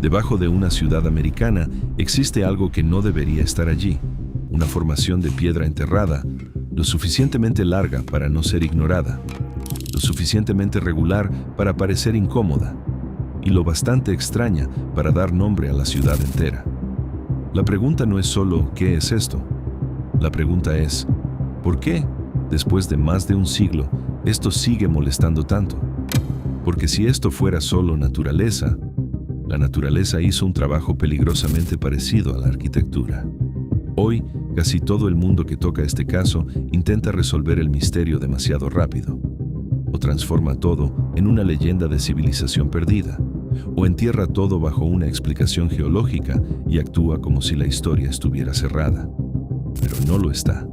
Debajo de una ciudad americana existe algo que no debería estar allí, una formación de piedra enterrada, lo suficientemente larga para no ser ignorada, lo suficientemente regular para parecer incómoda, y lo bastante extraña para dar nombre a la ciudad entera. La pregunta no es solo ¿qué es esto? La pregunta es ¿por qué, después de más de un siglo, esto sigue molestando tanto? Porque si esto fuera solo naturaleza, la naturaleza hizo un trabajo peligrosamente parecido a la arquitectura. Hoy, casi todo el mundo que toca este caso intenta resolver el misterio demasiado rápido. O transforma todo en una leyenda de civilización perdida, o entierra todo bajo una explicación geológica y actúa como si la historia estuviera cerrada. Pero no lo está,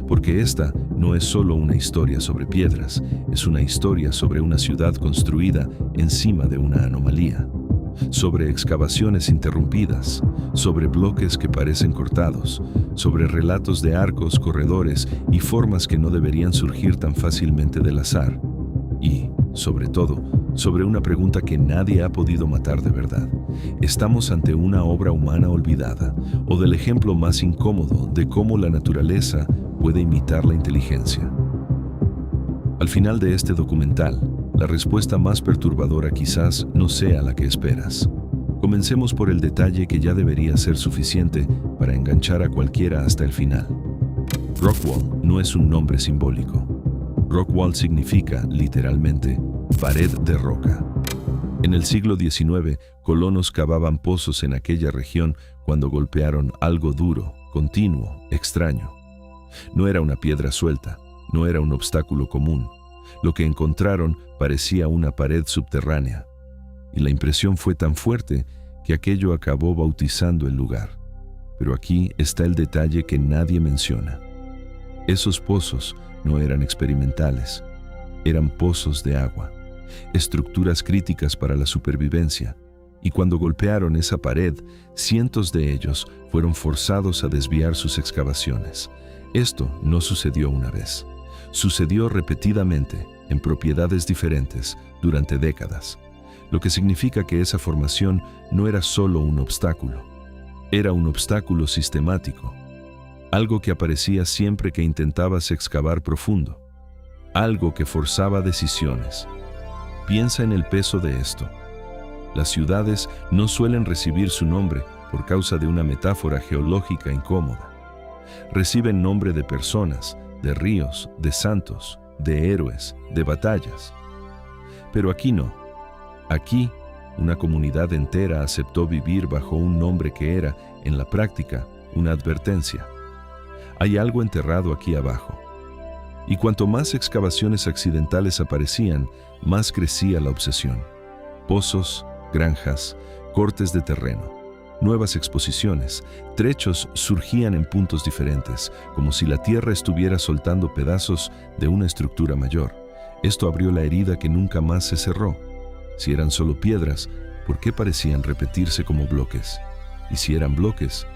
porque esta no es solo una historia sobre piedras, es una historia sobre una ciudad construida encima de una anomalía, sobre excavaciones interrumpidas, sobre bloques que parecen cortados, sobre relatos de arcos, corredores y formas que no deberían surgir tan fácilmente del azar. Y, sobre todo, sobre una pregunta que nadie ha podido matar de verdad. ¿Estamos ante una obra humana olvidada o del ejemplo más incómodo de cómo la naturaleza puede imitar la inteligencia? Al final de este documental, la respuesta más perturbadora quizás no sea la que esperas. Comencemos por el detalle que ya debería ser suficiente para enganchar a cualquiera hasta el final. Rockwall no es un nombre simbólico. Rockwall significa, literalmente, pared de roca. En el siglo XIX, colonos cavaban pozos en aquella región cuando golpearon algo duro, continuo, extraño. No era una piedra suelta, no era un obstáculo común. Lo que encontraron parecía una pared subterránea, y la impresión fue tan fuerte que aquello acabó bautizando el lugar. Pero aquí está el detalle que nadie menciona. Esos pozos no eran experimentales, eran pozos de agua, estructuras críticas para la supervivencia, y cuando golpearon esa pared, cientos de ellos fueron forzados a desviar sus excavaciones. Esto no sucedió una vez. Sucedió repetidamente, en propiedades diferentes, durante décadas, lo que significa que esa formación no era solo un obstáculo, era un obstáculo sistemático, algo que aparecía siempre que intentabas excavar profundo, algo que forzaba decisiones. Piensa en el peso de esto. Las ciudades no suelen recibir su nombre por causa de una metáfora geológica incómoda. Reciben nombre de personas, de ríos, de santos, de héroes, de batallas. Pero aquí no. Aquí, una comunidad entera aceptó vivir bajo un nombre que era, en la práctica, una advertencia. Hay algo enterrado aquí abajo. Y cuanto más excavaciones accidentales aparecían, más crecía la obsesión. Pozos, granjas, cortes de terreno, nuevas exposiciones, trechos surgían en puntos diferentes, como si la tierra estuviera soltando pedazos de una estructura mayor. Esto abrió la herida que nunca más se cerró. Si eran solo piedras, ¿por qué parecían repetirse como bloques? Y si eran bloques,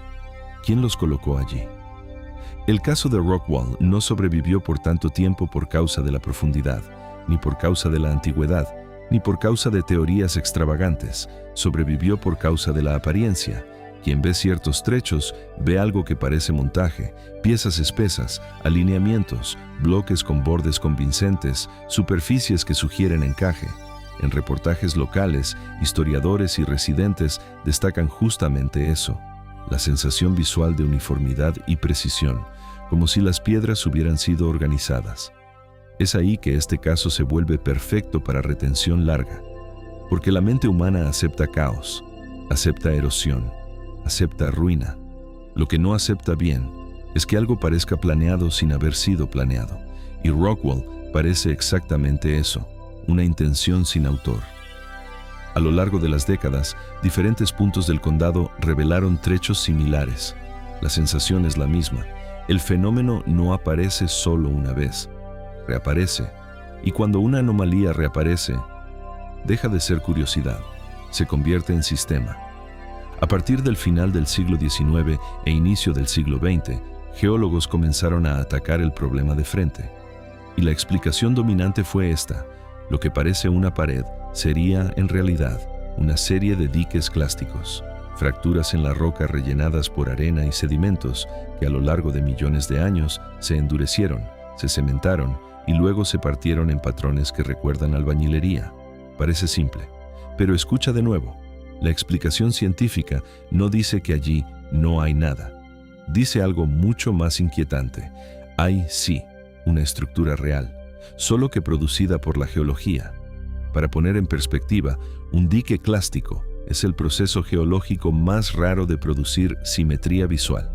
¿quién los colocó allí? El caso de Rockwall no sobrevivió por tanto tiempo por causa de la profundidad, ni por causa de la antigüedad, ni por causa de teorías extravagantes. Sobrevivió por causa de la apariencia. Quien ve ciertos trechos ve algo que parece montaje, piezas espesas, alineamientos, bloques con bordes convincentes, superficies que sugieren encaje. En reportajes locales, historiadores y residentes destacan justamente eso, la sensación visual de uniformidad y precisión, como si las piedras hubieran sido organizadas. Es ahí que este caso se vuelve perfecto para retención larga, porque la mente humana acepta caos, acepta erosión, acepta ruina. Lo que no acepta bien es que algo parezca planeado sin haber sido planeado, y Rockwall parece exactamente eso, una intención sin autor. A lo largo de las décadas, diferentes puntos del condado revelaron trechos similares. La sensación es la misma. El fenómeno no aparece solo una vez. Reaparece, y cuando una anomalía reaparece, deja de ser curiosidad, se convierte en sistema. A partir del final del siglo XIX e inicio del siglo XX, geólogos comenzaron a atacar el problema de frente. Y la explicación dominante fue esta: lo que parece una pared sería, en realidad, una serie de diques clásticos, fracturas en la roca rellenadas por arena y sedimentos que a lo largo de millones de años se endurecieron, se cementaron y luego se partieron en patrones que recuerdan albañilería. Parece simple, pero escucha de nuevo. La explicación científica no dice que allí no hay nada. Dice algo mucho más inquietante. Hay, sí, una estructura real, solo que producida por la geología. Para poner en perspectiva, un dique clástico es el proceso geológico más raro de producir simetría visual.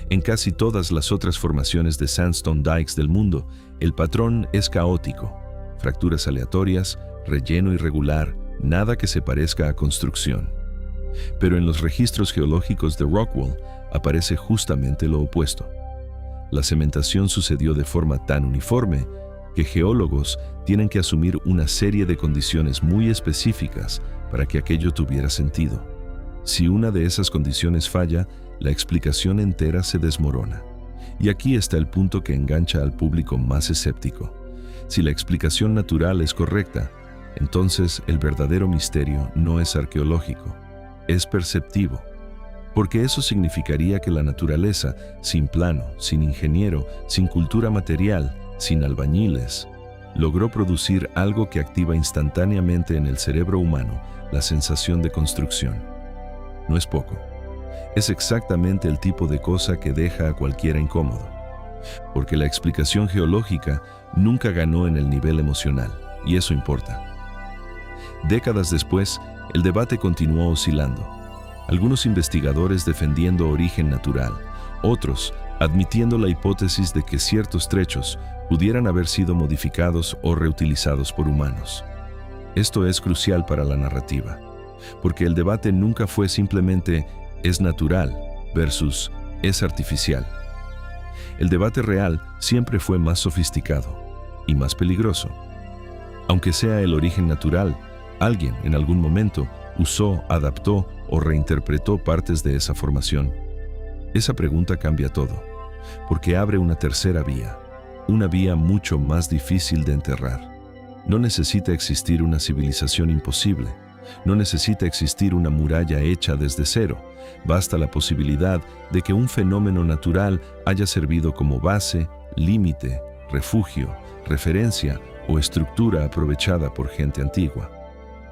En casi todas las otras formaciones de sandstone dikes del mundo, el patrón es caótico, fracturas aleatorias, relleno irregular, nada que se parezca a construcción. Pero en los registros geológicos de Rockwall aparece justamente lo opuesto. La cementación sucedió de forma tan uniforme que geólogos tienen que asumir una serie de condiciones muy específicas para que aquello tuviera sentido. Si una de esas condiciones falla, la explicación entera se desmorona. Y aquí está el punto que engancha al público más escéptico. Si la explicación natural es correcta, entonces el verdadero misterio no es arqueológico, es perceptivo. Porque eso significaría que la naturaleza, sin plano, sin ingeniero, sin cultura material, sin albañiles, logró producir algo que activa instantáneamente en el cerebro humano la sensación de construcción. No es poco. Es exactamente el tipo de cosa que deja a cualquiera incómodo. Porque la explicación geológica nunca ganó en el nivel emocional, y eso importa. Décadas después, el debate continuó oscilando. Algunos investigadores defendiendo origen natural, otros admitiendo la hipótesis de que ciertos trechos pudieran haber sido modificados o reutilizados por humanos. Esto es crucial para la narrativa, porque el debate nunca fue simplemente ¿es natural versus ¿es artificial? El debate real siempre fue más sofisticado y más peligroso. Aunque sea el origen natural, alguien en algún momento usó, adaptó o reinterpretó partes de esa formación. Esa pregunta cambia todo, porque abre una tercera vía, una vía mucho más difícil de enterrar. No necesita existir una civilización imposible, no necesita existir una muralla hecha desde cero, basta la posibilidad de que un fenómeno natural haya servido como base, límite, refugio, referencia o estructura aprovechada por gente antigua.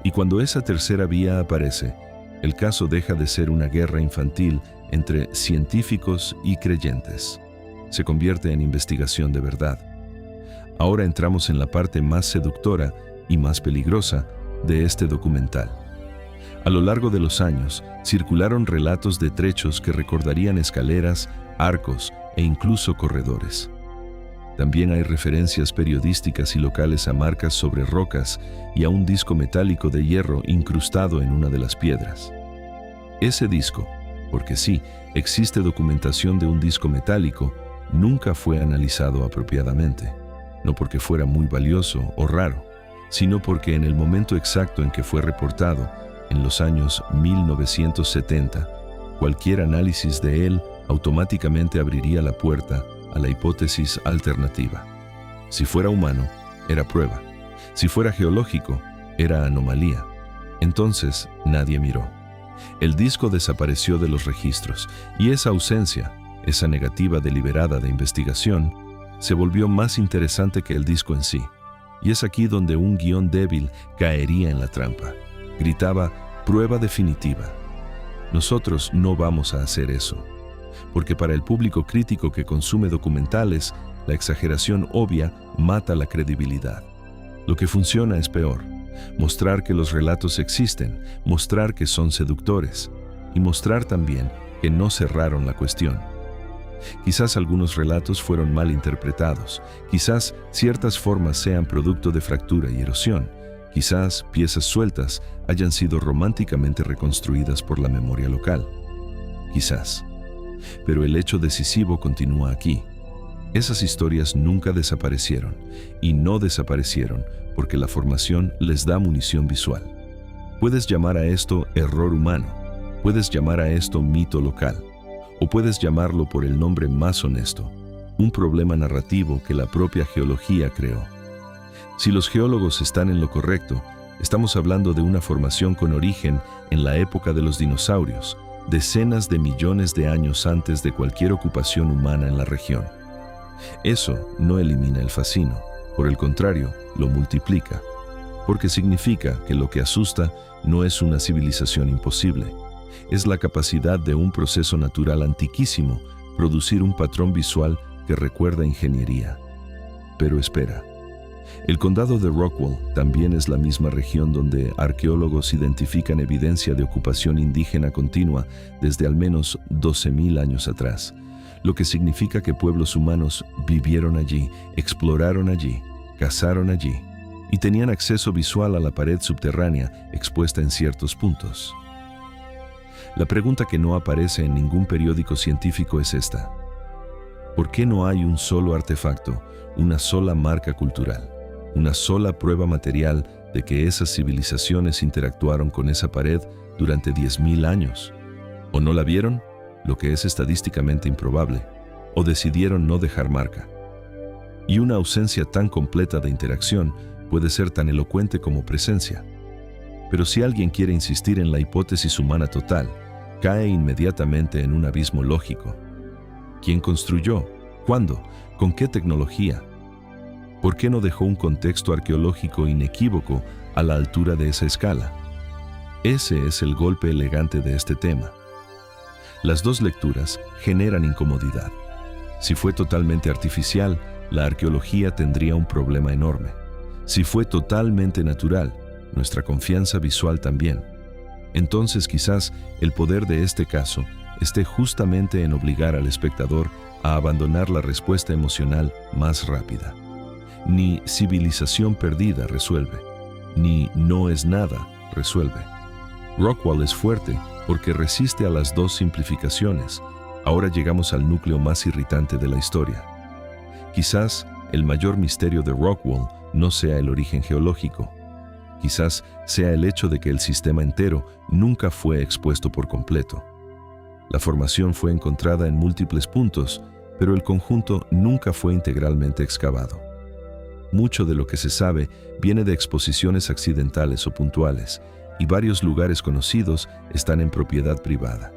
Y cuando esa tercera vía aparece, el caso deja de ser una guerra infantil entre científicos y creyentes. Se convierte en investigación de verdad. Ahora entramos en la parte más seductora y más peligrosa de este documental. A lo largo de los años, circularon relatos de trechos que recordarían escaleras, arcos e incluso corredores. También hay referencias periodísticas y locales a marcas sobre rocas y a un disco metálico de hierro incrustado en una de las piedras. Ese disco, porque sí, existe documentación de un disco metálico, nunca fue analizado apropiadamente, no porque fuera muy valioso o raro, sino porque en el momento exacto en que fue reportado, en los años 1970, cualquier análisis de él automáticamente abriría la puerta a la hipótesis alternativa. Si fuera humano, era prueba. Si fuera geológico, era anomalía. Entonces, nadie miró. El disco desapareció de los registros y esa ausencia, esa negativa deliberada de investigación, se volvió más interesante que el disco en sí. Y es aquí donde un guión débil caería en la trampa. Gritaba, prueba definitiva. Nosotros no vamos a hacer eso. Porque para el público crítico que consume documentales, la exageración obvia mata la credibilidad. Lo que funciona es peor. Mostrar que los relatos existen, mostrar que son seductores y mostrar también que no cerraron la cuestión. Quizás algunos relatos fueron mal interpretados, quizás ciertas formas sean producto de fractura y erosión, quizás piezas sueltas hayan sido románticamente reconstruidas por la memoria local. Quizás. Pero el hecho decisivo continúa aquí. Esas historias nunca desaparecieron, y no desaparecieron porque la formación les da munición visual. Puedes llamar a esto error humano, puedes llamar a esto mito local, o puedes llamarlo por el nombre más honesto, un problema narrativo que la propia geología creó. Si los geólogos están en lo correcto, Estamos hablando de una formación con origen en la época de los dinosaurios, decenas de millones de años antes de cualquier ocupación humana en la región. Eso no elimina el fascino, por el contrario, lo multiplica, porque significa que lo que asusta no es una civilización imposible, es la capacidad de un proceso natural antiquísimo producir un patrón visual que recuerda ingeniería. Pero espera. El condado de Rockwall también es la misma región donde arqueólogos identifican evidencia de ocupación indígena continua desde al menos 12.000 años atrás, lo que significa que pueblos humanos vivieron allí, exploraron allí, cazaron allí y tenían acceso visual a la pared subterránea expuesta en ciertos puntos. La pregunta que no aparece en ningún periódico científico es esta: ¿por qué no hay un solo artefacto, una sola marca cultural, una sola prueba material de que esas civilizaciones interactuaron con esa pared durante 10.000 años? ¿O no la vieron, lo que es estadísticamente improbable, o decidieron no dejar marca? Y una ausencia tan completa de interacción puede ser tan elocuente como presencia. Pero si alguien quiere insistir en la hipótesis humana total, cae inmediatamente en un abismo lógico. ¿Quién construyó? ¿Cuándo? ¿Con qué tecnología? ¿Por qué no dejó un contexto arqueológico inequívoco a la altura de esa escala? Ese es el golpe elegante de este tema. Las dos lecturas generan incomodidad. Si fue totalmente artificial, la arqueología tendría un problema enorme. Si fue totalmente natural, nuestra confianza visual también. Entonces quizás el poder de este caso esté justamente en obligar al espectador a abandonar la respuesta emocional más rápida. Ni civilización perdida resuelve, ni no es nada resuelve. Rockwall es fuerte porque resiste a las dos simplificaciones. Ahora llegamos al núcleo más irritante de la historia. Quizás el mayor misterio de Rockwall no sea el origen geológico. Quizás sea el hecho de que el sistema entero nunca fue expuesto por completo. La formación fue encontrada en múltiples puntos, pero el conjunto nunca fue integralmente excavado. Mucho de lo que se sabe viene de exposiciones accidentales o puntuales, y varios lugares conocidos están en propiedad privada.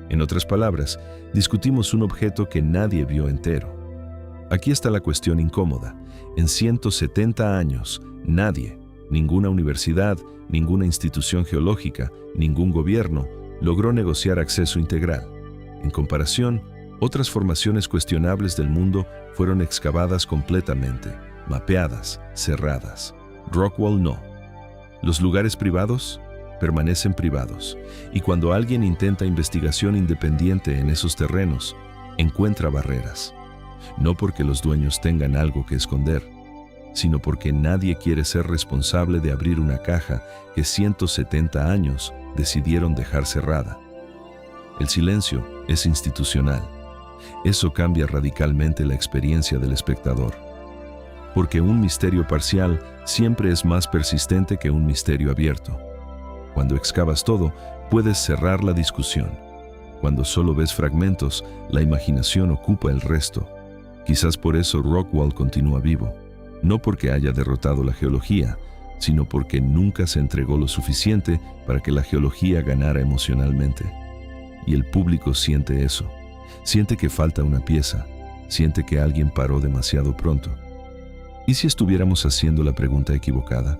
En otras palabras, discutimos un objeto que nadie vio entero. Aquí está la cuestión incómoda. En 170 años, nadie, ninguna universidad, ninguna institución geológica, ningún gobierno, logró negociar acceso integral. En comparación, otras formaciones cuestionables del mundo fueron excavadas completamente, mapeadas, cerradas. Rockwall no. Los lugares privados permanecen privados, y cuando alguien intenta investigación independiente en esos terrenos, encuentra barreras. No porque los dueños tengan algo que esconder, sino porque nadie quiere ser responsable de abrir una caja que 170 años decidieron dejar cerrada. El silencio es institucional. Eso cambia radicalmente la experiencia del espectador. Porque un misterio parcial siempre es más persistente que un misterio abierto. Cuando excavas todo, puedes cerrar la discusión. Cuando solo ves fragmentos, la imaginación ocupa el resto. Quizás por eso Rockwall continúa vivo. No porque haya derrotado la geología, sino porque nunca se entregó lo suficiente para que la geología ganara emocionalmente. Y el público siente eso. Siente que falta una pieza. Siente que alguien paró demasiado pronto. ¿Y si estuviéramos haciendo la pregunta equivocada?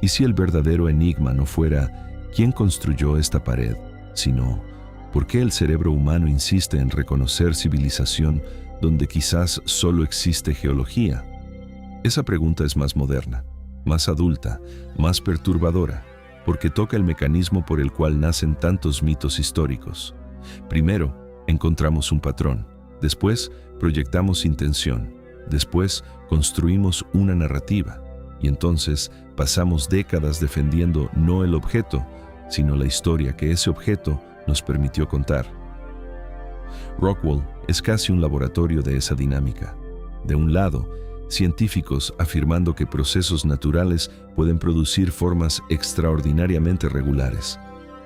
¿Y si el verdadero enigma no fuera quién construyó esta pared, sino por qué el cerebro humano insiste en reconocer civilización donde quizás solo existe geología? Esa pregunta es más moderna, más adulta, más perturbadora, porque toca el mecanismo por el cual nacen tantos mitos históricos. Primero, encontramos un patrón. Después, proyectamos intención. Después, construimos una narrativa. Y entonces, pasamos décadas defendiendo no el objeto, sino la historia que ese objeto nos permitió contar. Rockwall es casi un laboratorio de esa dinámica. De un lado, científicos afirmando que procesos naturales pueden producir formas extraordinariamente regulares.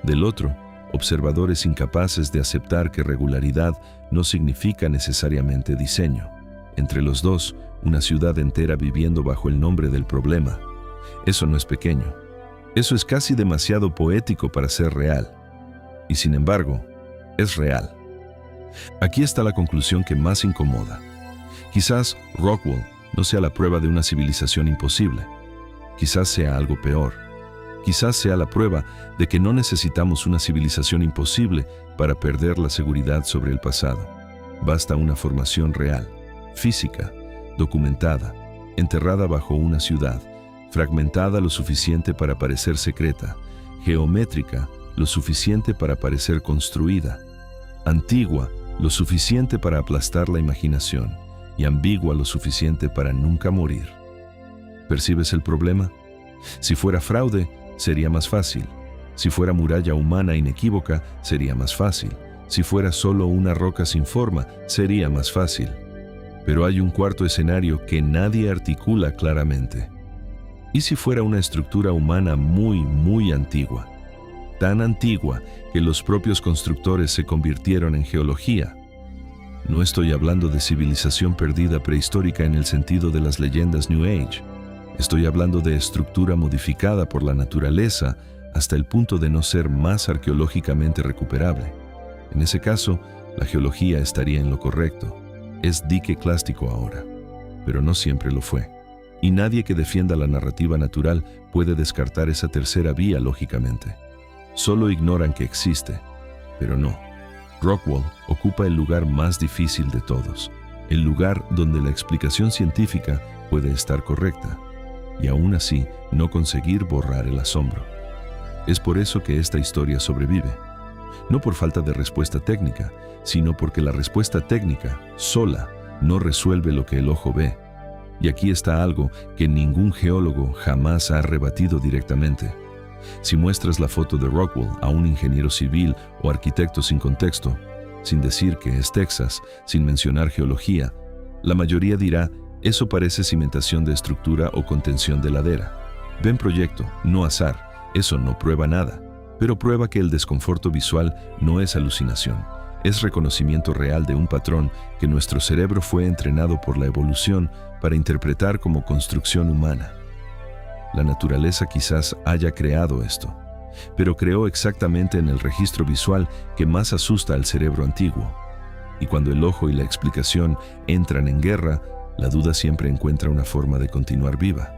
Del otro, observadores incapaces de aceptar que regularidad no significa necesariamente diseño. Entre los dos, una ciudad entera viviendo bajo el nombre del problema. Eso no es pequeño, Eso es casi demasiado poético para ser real. Y sin embargo, es real. Aquí está la conclusión que más incomoda. Quizás Rockwell no sea la prueba de una civilización imposible. Quizás sea algo peor. Quizás sea la prueba de que no necesitamos una civilización imposible para perder la seguridad sobre el pasado. Basta una formación real, física, documentada, enterrada bajo una ciudad, fragmentada lo suficiente para parecer secreta, geométrica lo suficiente para parecer construida, antigua lo suficiente para aplastar la imaginación y ambigua lo suficiente para nunca morir. ¿Percibes el problema? Si fuera fraude, sería más fácil. Si fuera muralla humana inequívoca, sería más fácil. Si fuera solo una roca sin forma, sería más fácil. Pero hay un cuarto escenario que nadie articula claramente. ¿Y si fuera una estructura humana muy, muy antigua? Tan antigua que los propios constructores se convirtieron en geología. No estoy hablando de civilización perdida prehistórica en el sentido de las leyendas New Age. Estoy hablando de estructura modificada por la naturaleza hasta el punto de no ser más arqueológicamente recuperable. En ese caso, la geología estaría en lo correcto. Es dique clástico ahora, pero no siempre lo fue. Y nadie que defienda la narrativa natural puede descartar esa tercera vía lógicamente. Solo ignoran que existe, pero no. Rockwell ocupa el lugar más difícil de todos, el lugar donde la explicación científica puede estar correcta, y aún así no conseguir borrar el asombro. Es por eso que esta historia sobrevive. No por falta de respuesta técnica, sino porque la respuesta técnica sola no resuelve lo que el ojo ve. Y aquí está algo que ningún geólogo jamás ha rebatido directamente. Si muestras la foto de Rockwell a un ingeniero civil o arquitecto sin contexto, sin decir que es Texas, sin mencionar geología, la mayoría dirá, eso parece cimentación de estructura o contención de ladera. Ven proyecto, no azar, eso no prueba nada, pero prueba que el desconforto visual no es alucinación, es reconocimiento real de un patrón que nuestro cerebro fue entrenado por la evolución para interpretar como construcción humana. La naturaleza quizás haya creado esto, pero creó exactamente en el registro visual que más asusta al cerebro antiguo. Y cuando el ojo y la explicación entran en guerra, la duda siempre encuentra una forma de continuar viva.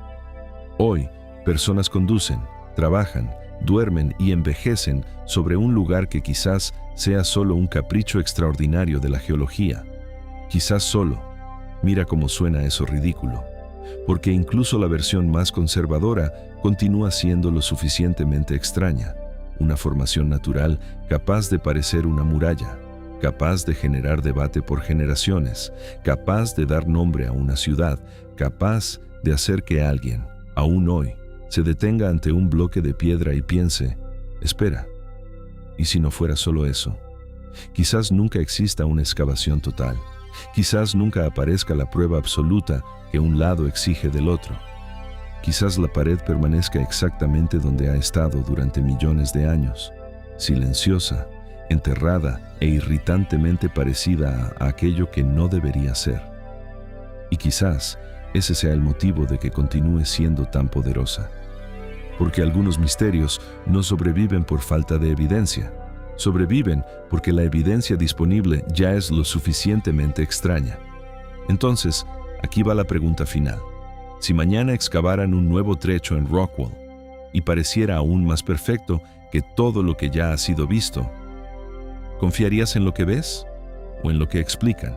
Hoy, personas conducen, trabajan, duermen y envejecen sobre un lugar que quizás sea solo un capricho extraordinario de la geología. Quizás solo. Mira cómo suena eso ridículo. Porque incluso la versión más conservadora continúa siendo lo suficientemente extraña. Una formación natural capaz de parecer una muralla, capaz de generar debate por generaciones, capaz de dar nombre a una ciudad, capaz de hacer que alguien, aún hoy, se detenga ante un bloque de piedra y piense, espera, ¿y si no fuera solo eso? Quizás nunca exista una excavación total, quizás nunca aparezca la prueba absoluta que un lado exige del otro. Quizás la pared permanezca exactamente donde ha estado durante millones de años, silenciosa, enterrada e irritantemente parecida a aquello que no debería ser. Y quizás ese sea el motivo de que continúe siendo tan poderosa. Porque algunos misterios no sobreviven por falta de evidencia. Sobreviven porque la evidencia disponible ya es lo suficientemente extraña. Entonces, aquí va la pregunta final. Si mañana excavaran un nuevo trecho en Rockwell y pareciera aún más perfecto que todo lo que ya ha sido visto, ¿confiarías en lo que ves o en lo que explican?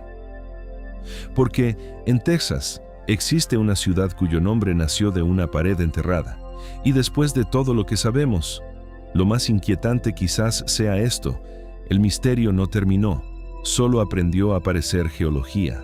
Porque en Texas existe una ciudad cuyo nombre nació de una pared enterrada. Y después de todo lo que sabemos, lo más inquietante quizás sea esto: el misterio no terminó, solo aprendió a parecer geología.